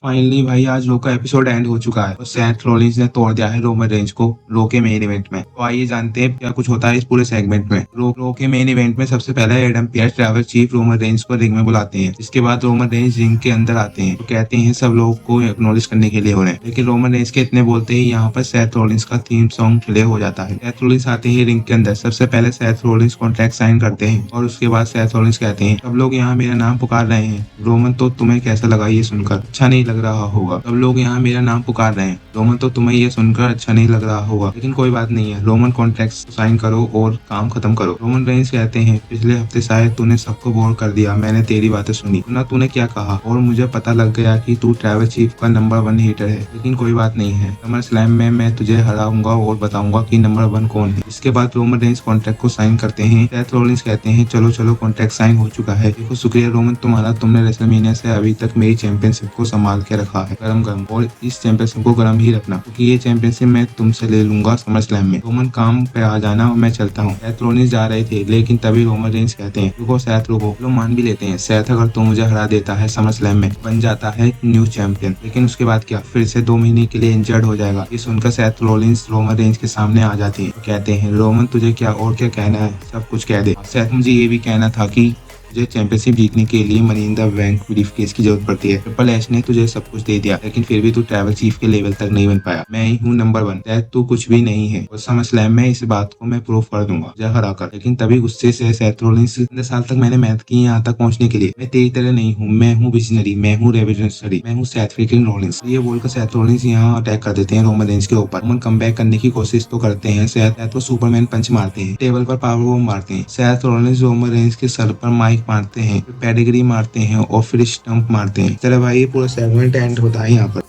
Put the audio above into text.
Finally भाई आज रो का एपिसोड एंड हो चुका है और सेथ रॉलिंस ने तोड़ दिया है रोमन रेंज को रो के मेन इवेंट में। तो आइए जानते हैं क्या कुछ होता है इस पूरे सेगमेंट में। रो के मेन इवेंट में सबसे पहले Adam Pearce travel chief Roman Reigns को रिंग में बुलाते हैं। इसके बाद रोमन रेंज रिंग के अंदर आते हैं तो कहते हैं सब लोगों को एक्नॉलेज करने के लिए हो रहे हैं, लेकिन रोमन रेंज के इतने बोलते ही यहाँ पर सेथ रॉलिंस का थीम सॉन्ग प्ले हो जाता है। सेथ रॉलिंस आते हैं रिंग के अंदर। सबसे पहले सेथ रॉलिंस कॉन्ट्रैक्ट साइन करते हैं और उसके बाद सेथ रॉलिंस कहते हैं सब लोग यहाँ मेरा नाम पुकार रहे हैं। रोमन तो तुम्हें कैसा लगा ये सुनकर? अच्छा नहीं लग रहा होगा। सब लोग यहाँ मेरा नाम पुकार रहे हैं। रोमन तो तुम्हें ये सुनकर अच्छा नहीं लग रहा होगा, लेकिन कोई बात नहीं है। रोमन कॉन्ट्रैक्ट साइन करो और काम खत्म करो। रोमन रेंज कहते हैं पिछले हफ्ते शायद तूने सबको बोर कर दिया, मैंने तेरी बातें सुनी ना, तूने क्या कहा और मुझे पता लग गया कि तू ट्रैवल चीफ का नंबर 1 हीटर है, लेकिन कोई बात नहीं है। समर स्लैम में मैं तुझे हराऊंगा और बताऊंगा कि नंबर 1 कौन है। इसके बाद रोमन रेंज कॉन्ट्रैक्ट को साइन करते हैं। सेथ रॉलिंस कहते हैं चलो चलो कॉन्ट्रैक्ट साइन हो चुका है। देखो शुक्रिया रोमन तुम्हारा, तुमने रेसलमेनिया से अभी तक मेरी चैंपियनशिप को संभाल के रखा है गरम गरम, और इस चैंपियनशिप को गरम ही रखना क्योंकि ये चैंपियनशिप मैं तुमसे ले लूंगा समर स्लैम में। रोमन काम पे आ जाना और मैं चलता हूँ। सेथ रॉलिंस जा रहे थे लेकिन तभी रोमन रेंज कहते हैं रुको सेथ रुको। लोग मान भी लेते हैं सेथ अगर तू मुझे हरा देता है समर स्लैम में बन जाता है न्यू चैंपियन, लेकिन उसके बाद क्या फिर से 2 महीने के लिए इंजर्ड हो जाएगा। ये सुनकर सेथ रॉलिंस रोमन रेंज के सामने आ जाते हैं। कहते हैं रोमन तुझे क्या और क्या कहना है सब कुछ कह दे। सेथ मुझे ये भी कहना था कि तुझे चैंपियनशिप जीतने के लिए money in the bank briefcase की जरूरत पड़ती है। ट्रिपल एच ने तुझे सब कुछ दे दिया लेकिन फिर भी तू ट्रैवल चीफ के लेवल तक नहीं बन पाया। मैं ही हूँ नंबर 1, सेथ तू कुछ भी नहीं है और समर स्लैम में इस बात को मैं प्रूव कर दूंगा तुझे हरा कर। लेकिन तभी गुस्से से सेथ रॉलिंस 15 साल तक मैंने मेहनत की यहाँ तक पहुंचने के लिए, मैं तेरी तरह नहीं हूँ, मैं हूँ विजनरी, मैं हूँ रेवोल्यूशनरी, मैं हूँ सेथ फ्रीकिंग रॉलिंस। ये बोलकर सेथ रॉलिंस यहाँ अटैक कर देते हैं रोमन रेंज के ऊपर। रोमन कमबैक करने की कोशिश तो करते हैं। सेथ को सुपरमैन पंच मारते हैं, टेबल पर पावर बम मारते हैं। सेथ रॉलिंस रोमन रेंज के सर पर माइक मारते हैं, पेडिग्री मारते हैं और फिर स्टंप मारते हैं। तरह भाई ये पूरा सेगमेंट एंड होता है यहाँ पर।